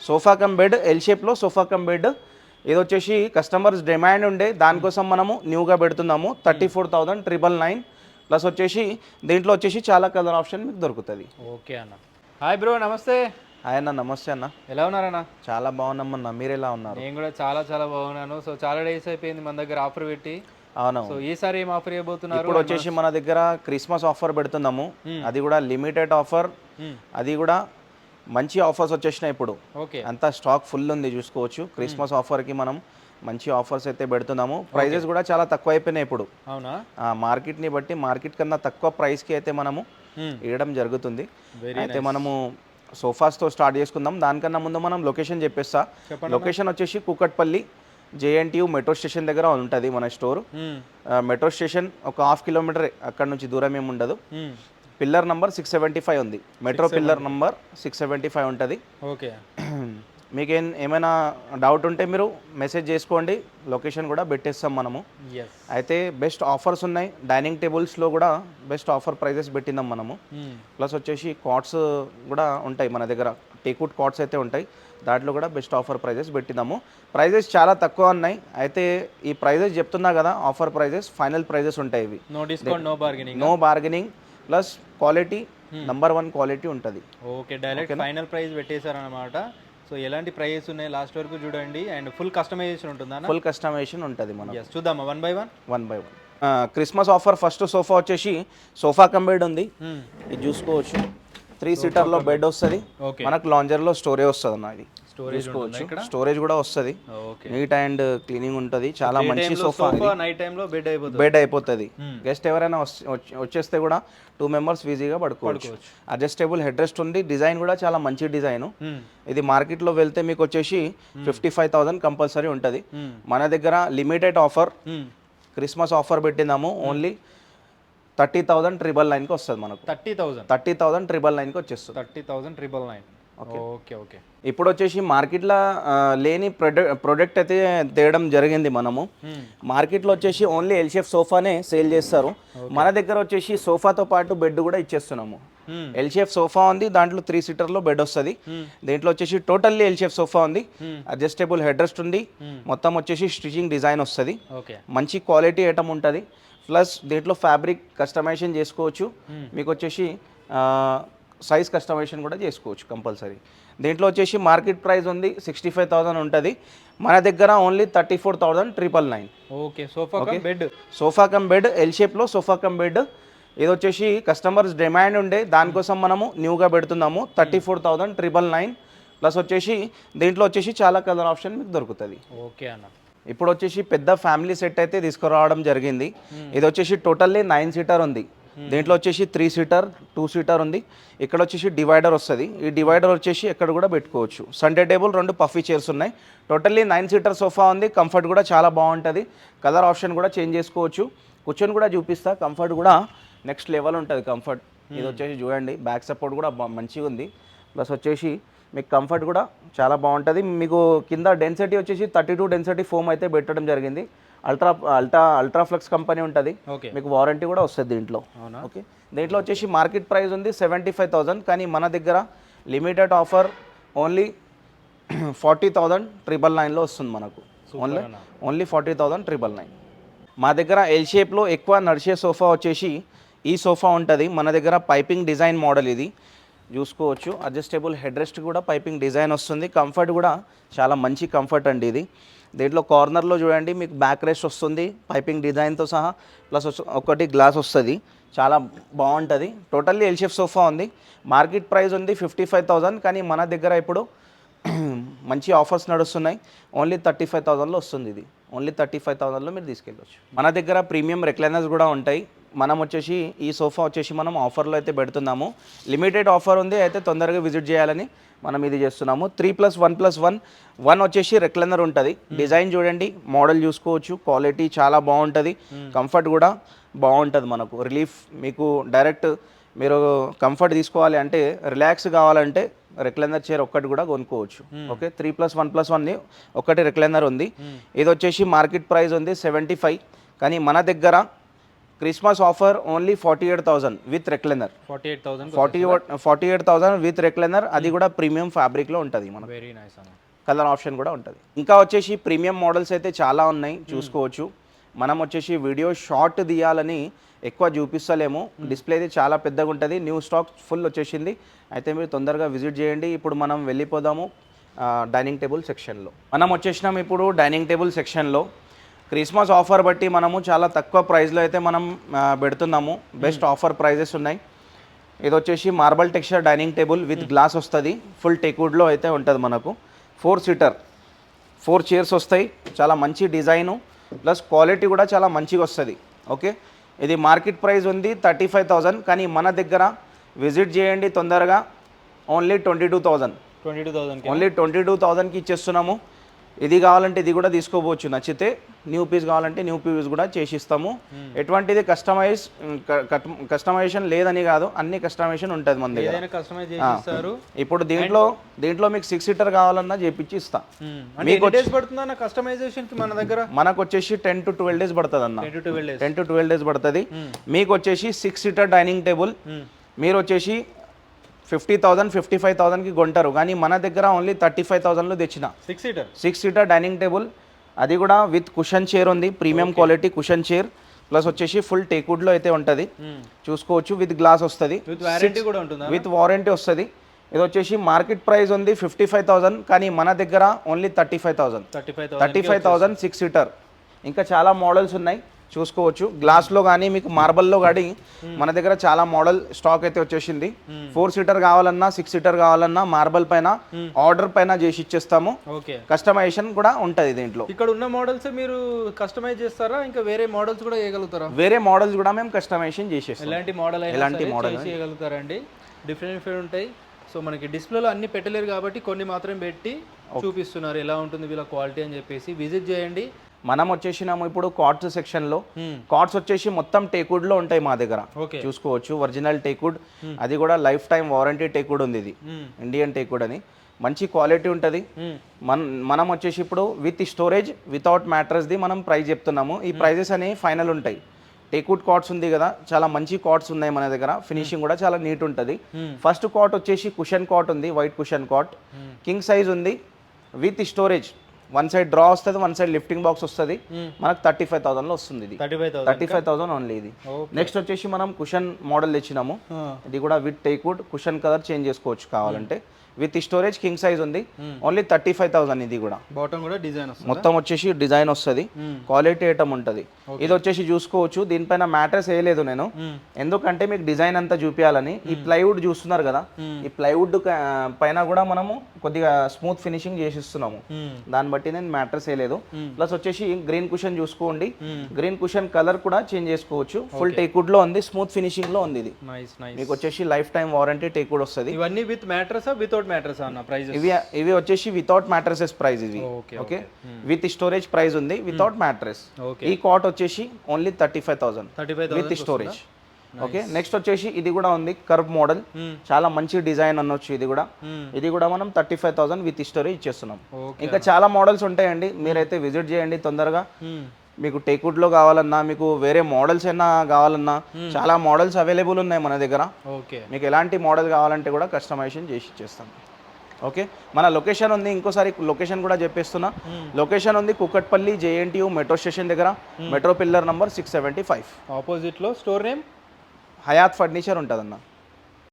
Sofa cum bed L షేప్లో sofa cum bed. ఇది వచ్చేసి కస్టమర్స్ డిమాండ్ ఉండే దానికోసం మనము న్యూగా పెడుతున్నాము. 34,999 ప్లస్ వచ్చేసి దీంట్లో వచ్చేసి చాలా కలర్ ఆప్షన్ మీకు దొరుకుతుంది. ఓకే అన్న. హాయ్ బ్రో, నమస్తే. హాయ్ అన్న, నమస్తే అన్న. ఎలా ఉన్నారన్న? చాలా బాగున్నామన్న, మీరు ఎలా ఉన్నారు? నేను కూడా చాలా బాగున్నాను. సో చాలా డేస్ అయిపోయింది మన దగ్గర ఆఫర్ పెట్టి. అవును. సో ఈసారి ఏం ఆఫర్ ఇవ్వబోతున్నారు? ఇప్పుడు వచ్చేసి మన దగ్గర క్రిస్మస్ ఆఫర్ పెడుతున్నాము. అది కూడా లిమిటెడ్ ఆఫర్, అది కూడా మంచి ఆఫర్స్ వచ్చేసినాయి ఇప్పుడు. ఓకే, అంతా స్టాక్ ఫుల్ ఉంది, చూసుకోవచ్చు. క్రిస్మస్ ఆఫర్కి మనం మంచి ఆఫర్స్ అయితే పెడుతున్నాము. ప్రైజెస్ కూడా చాలా తక్కువ అయిపోయినాయి ఇప్పుడు. అవునా? మార్కెట్ని బట్టి మార్కెట్ కన్నా తక్కువ ప్రైస్కి అయితే మనము ఇవ్వడం జరుగుతుంది. అయితే మనము సోఫాస్తో స్టార్ట్ చేసుకుందాం. దానికన్నా ముందు మనం లొకేషన్ చెప్పేస్తా. లొకేషన్ వచ్చేసి కూకట్పల్లి JNTU మెట్రో స్టేషన్ దగ్గర ఉంటుంది మన స్టోర్. మెట్రో స్టేషన్ ఒక 1/2 కిలోమీటర్ అక్కడ నుంచి దూరం ఏమి ఉండదు. పిల్లర్ నంబర్ 675 ఉంది. మెట్రో పిల్లర్ నంబర్ 675 ఉంటుంది. ఓకే. మీకు ఏమైనా డౌట్ ఉంటే మీరు మెసేజ్ చేసుకోండి, లొకేషన్ కూడా పెట్టేస్తాం మనము. అయితే బెస్ట్ ఆఫర్స్ ఉన్నాయి. డైనింగ్ టేబుల్స్లో కూడా బెస్ట్ ఆఫర్ ప్రైజెస్ పెట్టినాం మనము. ప్లస్ వచ్చేసి కాట్స్ కూడా ఉంటాయి మన దగ్గర. టేక్వుడ్ కాట్స్ అయితే ఉంటాయి, దాంట్లో కూడా బెస్ట్ ఆఫర్ ప్రైజెస్ పెట్టినాము. ప్రైజెస్ చాలా తక్కువ ఉన్నాయి. అయితే ఈ ప్రైజెస్ చెప్తున్నా కదా, ఆఫర్ ప్రైజెస్, ఫైనల్ ప్రైజెస్ ఉంటాయి ఇవి. No discount, no bargaining plus quality number 1 quality ఉంటుంది. ఓకే, డైరెక్ట్ ఫైనల్ ప్రైస్ పెట్టేశారనమాట. సో ఎలాంటి ప్రైజెస్ ఉన్నాయి లాస్ట్ వరకు చూడండి. అండ్ ఫుల్ కస్టమైజేషన్ ఉంటుందా? ఫుల్ కస్టమైజేషన్ ఉంటుంది మనం. చూద్దామా one by one. Christmas offer first sofa వచ్చేసి సోఫా కమ్ బెడ్ ఉంది. ఇది చూసుకోవచ్చు. 3 సీటర్లో బెడ్ వస్తుంది. మనకు లాంజర్లో స్టోరేజ్ వస్తుంది అన్న. ఇది చూసుకోవచ్చు, స్టోరేజ్ కూడా వస్తుంది. నీట్ అండ్ క్లీనింగ్ ఉంటుంది. చాలా మంచి సోఫా. నైట్ టైంలో బెడ్ అయిపోతుంది. గెస్ట్ ఎవరైనా వచ్చేస్తే కూడా 2 మెంబర్స్ ఈజీగా పడుకోవచ్చు. అడ్జస్టబుల్ హెడ్ రెస్ట్ ఉంది. డిజైన్ కూడా చాలా మంచి డిజైన్. ఇది మార్కెట్లో వెళ్తే మీకు వచ్చేసి 55,000 కంపల్సరీ ఉంటుంది. మన దగ్గర లిమిటెడ్ ఆఫర్, క్రిస్మస్ ఆఫర్ పెట్టినాము. ఓన్లీ 30,999కి వస్తుంది మనకు. 30,999కి వచ్చేస్తుంది. 30,999. ఓకే. ఇప్పుడు వచ్చేసి మార్కెట్లో లేని ప్రొడక్ట్ అయితే తేయడం జరిగింది మనము. మార్కెట్లో వచ్చేసి ఓన్లీ ఎల్ షేప్ సోఫానే సేల్ చేస్తారు. మన దగ్గర వచ్చేసి సోఫాతో పాటు బెడ్ కూడా ఇచ్చేస్తున్నాము. ఎల్ షేప్ సోఫా ఉంది, దాంట్లో 3 సీటర్లో బెడ్ వస్తుంది. దీంట్లో వచ్చేసి టోటల్లీ ఎల్ షేప్ సోఫా ఉంది. అడ్జస్టబుల్ హెడ్ రెస్ట్ ఉంది. మొత్తం వచ్చేసి స్టిచింగ్ డిజైన్ వస్తుంది. మంచి క్వాలిటీ ఐటమ్ ఉంటుంది. ప్లస్ దీంట్లో ఫ్యాబ్రిక్ కస్టమైజేషన్ చేసుకోవచ్చు. మీకు వచ్చేసి సైజ్ కస్టమైజేషన్ కూడా చేసుకోవచ్చు కంపల్సరీ. దీంట్లో వచ్చేసి మార్కెట్ ప్రైస్ ఉంది 65,000 ఉంటుంది. మన దగ్గర only 34,999. Okay. Sofa cum bed L షేప్లో సోఫా కమ్ బెడ్. ఇది వచ్చేసి కస్టమర్స్ డిమాండ్ ఉండే దానికోసం మనము న్యూగా పెడుతున్నాము. 34,999 ప్లస్ వచ్చేసి దీంట్లో వచ్చేసి చాలా కలర్ ఆప్షన్ మీకు దొరుకుతుంది. ఓకే అన్న. ఇప్పుడు వచ్చేసి పెద్ద ఫ్యామిలీ సెట్ అయితే తీసుకురావడం జరిగింది. ఇది వచ్చేసి టోటల్లీ 9 సీటర్ ఉంది. దీంట్లో వచ్చేసి 3 సీటర్ 2 సీటర్ ఉంది. ఇక్కడ వచ్చేసి డివైడర్ వస్తుంది. ఈ డివైడర్ వచ్చేసి ఎక్కడ కూడా పెట్టుకోవచ్చు. సండే టేబుల్, 2 పఫీ చైర్స్ ఉన్నాయి. టోటల్లీ 9 సీటర్ సోఫా ఉంది. కంఫర్ట్ కూడా చాలా బాగుంటుంది. కలర్ ఆప్షన్ కూడా చేంజ్ చేసుకోవచ్చు. కూర్చొని కూడా చూపిస్తా. కంఫర్ట్ కూడా నెక్స్ట్ లెవెల్ ఉంటుంది కంఫర్ట్. ఇది వచ్చేసి చూడండి, బ్యాక్ సపోర్ట్ కూడా మంచిగా ఉంది. ప్లస్ వచ్చేసి మీకు కంఫర్ట్ కూడా చాలా బాగుంటుంది. మీకు కింద డెన్సిటీ వచ్చేసి 32 డెన్సిటీ ఫోమ్ అయితే పెట్టడం జరిగింది. అల్ట్రాఫ్లెక్స్ కంపెనీ ఉంటుంది. మీకు వారంటీ కూడా వస్తుంది దీంట్లో. ఓకే. దీంట్లో వచ్చేసి మార్కెట్ ప్రైస్ ఉంది 75,000, కానీ మన దగ్గర లిమిటెడ్ ఆఫర్ ఓన్లీ 40,999లో వస్తుంది మనకు. ఓన్లీ 40,999. మా దగ్గర ఎల్ షేప్లో ఎక్కువ నడిచే సోఫా వచ్చేసి ఈ సోఫా ఉంటుంది. మన దగ్గర పైపింగ్ డిజైన్ మోడల్ ఇది చూసుకోవచ్చు. అడ్జస్టబుల్ హెడ్ రెస్ట్ కూడా పైపింగ్ డిజైన్ వస్తుంది. కంఫర్ట్ కూడా చాలా మంచి కంఫర్ట్ అండి ఇది. దీంట్లో కార్నర్లో చూడండి మీకు బ్యాక్ రెస్ట్ వస్తుంది పైపింగ్ డిజైన్తో సహా. ప్లస్ ఒకటి గ్లాస్ వస్తుంది. చాలా బాగుంటుంది. టోటల్లీ ఎల్ షేప్ సోఫా ఉంది. మార్కెట్ ప్రైస్ ఉంది 55,000, కానీ మన దగ్గర ఇప్పుడు మంచి ఆఫర్స్ నడుస్తున్నాయి. ఓన్లీ 35,000లో వస్తుంది ఇది. ఓన్లీ 35,000లో మీరు తీసుకెళ్ళవచ్చు. మన దగ్గర ప్రీమియం రెక్లైనర్స్ కూడా ఉంటాయి. మనం వచ్చేసి ఈ సోఫా వచ్చేసి మనం ఆఫర్లో అయితే పెడుతున్నాము. లిమిటెడ్ ఆఫర్ ఉంది, అయితే తొందరగా విజిట్ చేయాలని మనం ఇది చేస్తున్నాము. 3+1+1 వచ్చేసి రెక్లైనర్ ఉంటుంది. డిజైన్ చూడండి, మోడల్ చూసుకోవచ్చు. క్వాలిటీ చాలా బాగుంటుంది. కంఫర్ట్ కూడా బాగుంటుంది. మనకు రిలీఫ్, మీకు డైరెక్ట్ మీరు కంఫర్ట్ తీసుకోవాలి అంటే, రిలాక్స్ కావాలంటే రెక్లైనర్ చైర్ ఒక్కటి కూడా కొనుక్కోవచ్చు. ఓకే. 3+1+1 ఒకటి రెక్లైనర్ ఉంది. ఇది వచ్చేసి మార్కెట్ ప్రైస్ ఉంది 75, కానీ మన దగ్గర Christmas offer only 48,000 with recliner. 48,000 48,000 with recliner, అది కూడా ప్రీమియం ఫ్యాబ్రిక్లో ఉంటుంది మనకు. వెరీ నైస్ అన్న. కలర్ ఆప్షన్ కూడా ఉంటుంది. ఇంకా వచ్చేసి ప్రీమియం మోడల్స్ అయితే చాలా ఉన్నాయి, చూసుకోవచ్చు. మనం వచ్చేసి వీడియో షార్ట్ తీయాలని ఎక్కువ చూపిస్తలేము, డిస్ప్లే అయితే చాలా పెద్దగా ఉంటుంది. న్యూ స్టాక్ ఫుల్ వచ్చేసింది, అయితే మీరు తొందరగా విజిట్ చేయండి. ఇప్పుడు మనం వెళ్ళిపోదాము డైనింగ్ టేబుల్ సెక్షన్లో. మనం వచ్చేసినాం ఇప్పుడు డైనింగ్ టేబుల్ సెక్షన్లో. క్రిస్మస్ ఆఫర్ బట్టి మనము చాలా తక్కువ ప్రైస్లో అయితే మనం పెడుతున్నాము. బెస్ట్ ఆఫర్ ప్రైజెస్ ఉన్నాయి. ఇది వచ్చేసి marble texture dining table with glass వస్తుంది, ఫుల్ టేక్వుడ్లో అయితే ఉంటుంది మనకు. 4 సీటర్ 4 చైర్స్ వస్తాయి, చాలా మంచి డిజైను ప్లస్ క్వాలిటీ కూడా చాలా మంచిగా వస్తుంది. ఓకే, ఇది మార్కెట్ ప్రైస్ ఉంది 35,000, కానీ మన దగ్గర విజిట్ చేయండి తొందరగా, ఓన్లీ 22,000. ఓన్లీ 22,000కి ఇచ్చేస్తున్నాము. ఇది కావాలంటే ఇది కూడా తీసుకోవచ్చు, నచ్చితే న్యూ పీస్ కావాలంటే న్యూ పీస్ కూడా చేసిస్తాము. ఎటువంటిది కస్టమైజేషన్ లేదని కాదు, అన్ని కస్టమైజేషన్ ఉంటుంది మన దగ్గర. ఇప్పుడు దీంట్లో మీకు 6 సీటర్ కావాలన్నా చేపించి ఇస్తా. మీకు కస్టమైజేషన్ మన దగ్గర మనకు వచ్చేసి 10 to 12 days పడుతుంది అన్న. 10 to 12 days పడుతుంది. మీకు వచ్చేసి 6 సీటర్ డైనింగ్ టేబుల్ మీరు వచ్చేసి 50,000 55,000కి కొంటారు, కానీ మన దగ్గర ఓన్లీ 35,000లో తెచ్చిన 6 సీటర్ డైనింగ్ టేబుల్, అది కూడా విత్ కుషన్ చైర్ ఉంది, premium quality cushion chair plus వచ్చేసి ఫుల్ టేక్వుడ్లో అయితే ఉంటుంది, చూసుకోవచ్చు. విత్ గ్లాస్ వస్తుంది, విత్ వారంటీ వస్తుంది. ఇది వచ్చేసి మార్కెట్ ప్రైస్ ఉంది 55,000, కానీ మన దగ్గర ఓన్లీ 35,000 6 సీటర్. ఇంకా చాలా మోడల్స్ ఉన్నాయి, చూసుకోవచ్చు. గ్లాస్లో కానీ మీకు మార్బల్లో కానీ మన దగ్గర చాలా మోడల్ స్టాక్ అయితే వచ్చేసింది. 4 సీటర్ కావాలన్నా 6 సీటర్ కావాలన్నా మార్బల్ పైన ఆర్డర్ పైన చేసి ఇచ్చేస్తాము. కస్టమైజేషన్ కూడా ఉంటుంది దీంట్లో. ఇక్కడ ఉన్న మోడల్స్ మీరు కస్టమైజ్ చేస్తారా, ఇంకా వేరే మోడల్స్ కూడా చేయగలుగుతారా? వేరే మోడల్స్ కూడా మేము కస్టమైజేషన్ చేసేస్తాం. ఎలాంటి మోడల్ చేయగలుగుతారండి, డిఫరెంట్ ఉంటాయి. సో మనకి డిస్ప్లేలో అన్ని పెట్టలేరు కాబట్టి కొన్ని మాత్రం పెట్టి చూపిస్తున్నారు ఎలా ఉంటుంది వీళ్ళ క్వాలిటీ అని చెప్పేసి. విజిట్ చేయండి. మనం వచ్చేసినాము ఇప్పుడు కార్డ్స్ సెక్షన్లో. కార్డ్స్ వచ్చేసి మొత్తం టేక్వుడ్లో ఉంటాయి మా దగ్గర, చూసుకోవచ్చు. ఒరిజినల్ టేక్వుడ్, అది కూడా లైఫ్ టైం వారంటీ టేక్వుడ్ ఉంది. ఇది ఇండియన్ టేక్వుడ్ అని, మంచి క్వాలిటీ ఉంటుంది. మనం వచ్చేసి ఇప్పుడు విత్ స్టోరేజ్ వితౌట్ మ్యాట్రస్ది మనం ప్రైస్ చెప్తున్నాము. ఈ ప్రైజెస్ అనేవి ఫైనల్ ఉంటాయి. టేక్వుడ్ కార్డ్స్ ఉంది కదా, చాలా మంచి కార్డ్స్ ఉన్నాయి మన దగ్గర, ఫినిషింగ్ కూడా చాలా నీట్ ఉంటుంది. ఫస్ట్ కార్డ్ వచ్చేసి కుషన్ కార్డ్ ఉంది, white cushion card, king size ఉంది విత్ స్టోరేజ్. 1 సైడ్ డ్రా వస్తుంది, 1 సైడ్ లిఫ్టింగ్ బాక్స్ వస్తుంది. మనకు 35,000లో వస్తుంది. ఇది 35,000 ఓన్లీ. ఇది నెక్స్ట్ వచ్చేసి మనం కుషన్ మోడల్ తెచ్చినాము, ఇది కూడా with teakwood, cushion colour change చేసుకోవచ్చు కావాలంటే. విత్ స్టోరేజ్ కింగ్ సైజ్ ఉంది, ఓన్లీ 35,000. ఇది కూడా బాటమ్ కూడా డిజైన్ మొత్తం వచ్చేసి డిజైన్ వస్తుంది, క్వాలిటీ ఐటమ్ ఉంటుంది. ఇది వచ్చేసి చూసుకోవచ్చు, దీనిపైన మ్యాట్రెస్ వేయలేదు నేను, ఎందుకంటే మీకు డిజైన్ అంతా చూపించాలని. ఈ ప్లైవుడ్ చూస్తున్నారు కదా, ఈ ప్లైవుడ్ పైన కూడా మనము కొద్దిగా స్మూత్ ఫినిషింగ్ చేసిస్తున్నాము, దాన్ని బట్టి నేను మ్యాట్రెస్ వేయలేదు. ప్లస్ వచ్చేసి గ్రీన్ కుషన్ చూసుకోండి, గ్రీన్ కుషన్ కలర్ కూడా చేంజ్ చేసుకోవచ్చు. ఫుల్ టేక్వుడ్ లో ఉంది, స్మూత్ ఫినిషింగ్ లో ఉంది. ఇది మీకు వచ్చేసి లైఫ్ టైం వారంటీ టేక్వుడ్ వస్తుంది. ఇవన్నీ విత్ మ్యాట్రెస్ వితౌట్ మ్యాట్రెస్ అన్న ప్రైస్? ఇవి వచ్చేసి వితౌట్ మ్యాట్రెసెస్ ప్రైస్. ఇవి ఓకే, విత్ స్టోరేజ్ ప్రైస్ ఉంది, వితౌట్ మ్యాట్రెస్. ఈ కాట్ వచ్చేసి only 35,000 with storage. Okay, next వచ్చేసి ఇది కూడా ఉంది, కర్వ్ మోడల్, చాలా మంచి డిజైన్ అనొచ్చు. ఇది కూడా మనం 35,000 విత్ స్టోరేజ్ ఇచ్చేస్తున్నాం. ఇంకా చాలా మోడల్స్ ఉంటాయండి, మీరైతే విజిట్ చేయండి తొందరగా. మీకు టేక్వుడ్లో కావాలన్నా, మీకు వేరే మోడల్స్ అయినా కావాలన్నా, చాలా మోడల్స్ అవైలబుల్ ఉన్నాయి మన దగ్గర. మీకు ఎలాంటి మోడల్ కావాలంటే కూడా కస్టమైజేషన్ చేసి ఇచ్చేస్తాం. ఓకే, మన లొకేషన్ ఉంది, ఇంకోసారి లొకేషన్ కూడా చెప్పేస్తున్నా. లొకేషన్ ఉంది కుకట్పల్లి JNTU మెట్రో స్టేషన్ దగ్గర, మెట్రో పిల్లర్ నంబర్ 675. ఆపోజిట్లో స్టోర్ నేమ్ హయాత్ ఫర్నిచర్ ఉంటుందన్న.